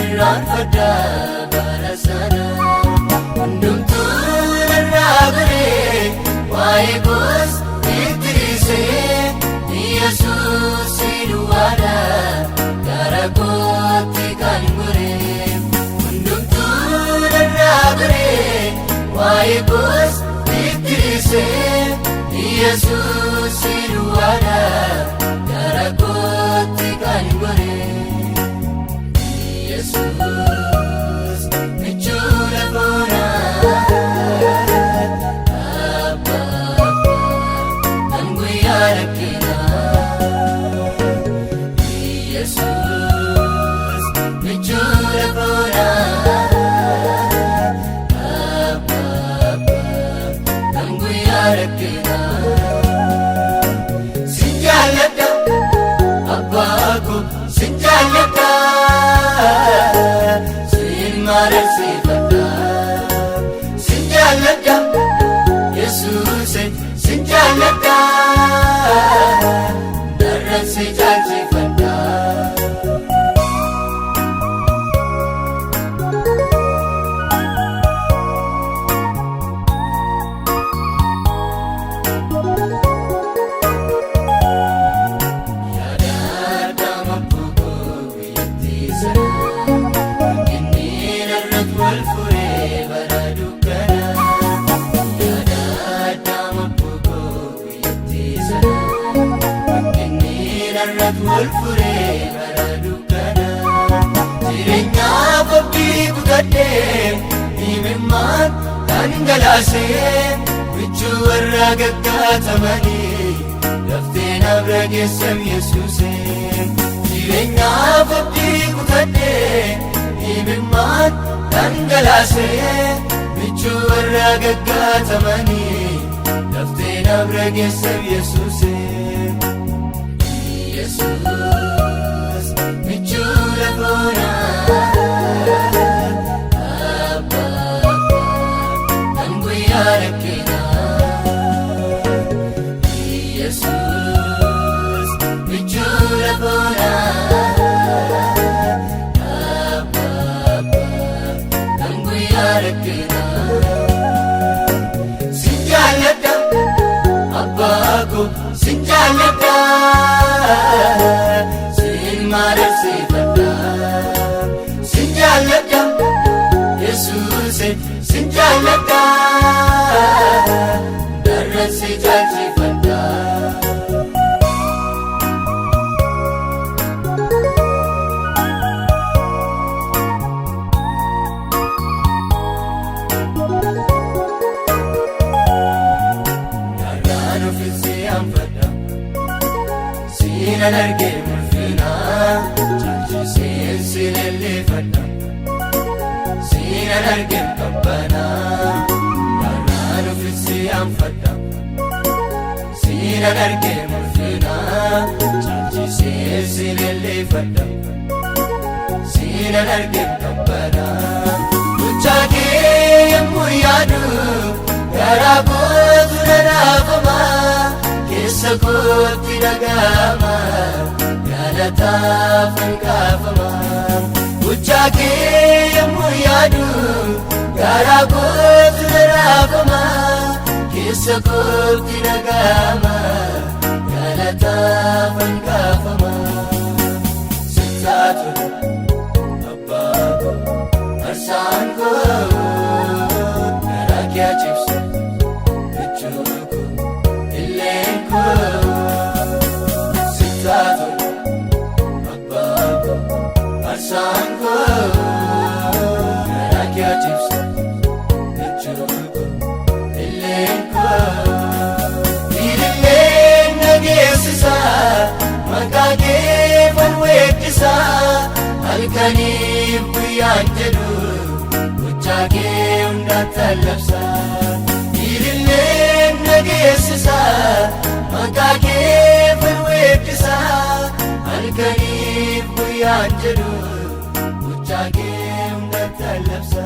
irraanfadha bara sana hundumtuu narraa goree waa'ee koos itti dhiisee Yesuus duwwaadha gara kootti kan goree hundumtuu narraa goree waa'ee koos itti dhiisee Yesuus duwwaadha gara kootti kan goree Yesuus michuudha boonaa Abba kan guyyaa rakkinaa Yesuus michuudha boonaa Abba kan guyyaa rakkinaa sin jaalladha Abbaa koo sin jaalladha sin mararsiifadha sin jaalladha Yesuus sin jaalladha darran si jaalchifadha Walfuree bara dukkana jireenyaaf abdii kutadhee himimmaan dhangalaasee michuu warra gaggaatamanii laftee naaf rageessam Yesuusee jireenyaaf abdii kutadhee himimmaan dhangalaasee michuu warra gaggaatamanii laftee naaf rageessam Yesuusee Yesuus michuudha boonaa Abba kan guyyaa rakkinaa Yesuus michuudha boonaa Abba kan guyyaa rakkinaa sin jaalladha Abbaa koo sin jaalladha sin mararsiifadha sin jaalladha Yesuus sin jaalladha darran si jaalchifadha garaan ofiisi anfadha Sinan argee mul'inaa caalchisee sileelleeffadha Sinan argee qabbanaa garaan ofiisi anfadha Sinan argee mul'inaa caalchisee sileelleeffadha Sinan argee qabbanaa gochaa kee yemmuu yaadu garaa kootu nanaafama keessa kootti dhaga'ama galataaf hanqaafama gochaa kee yemmuu yaadu garaa kootu nanaafama keessa kootti dhaga'ama galataaf hanqaafama sittaatu Abbaa koo arsaan koo garaa kee cibse michuudha Sittaatu Abbaa koo arsaan koo garaa kee cibse michuudha illeen koo ililleen nageessisa maqaa kee falweeddisa halkaniif guyyaan jedhu gochaa kee hundaatti allabsa ililleen nageessisa maqaa kee falweeddisa halkaniif guyyaan jedhu gochaa kee hundatti allabsa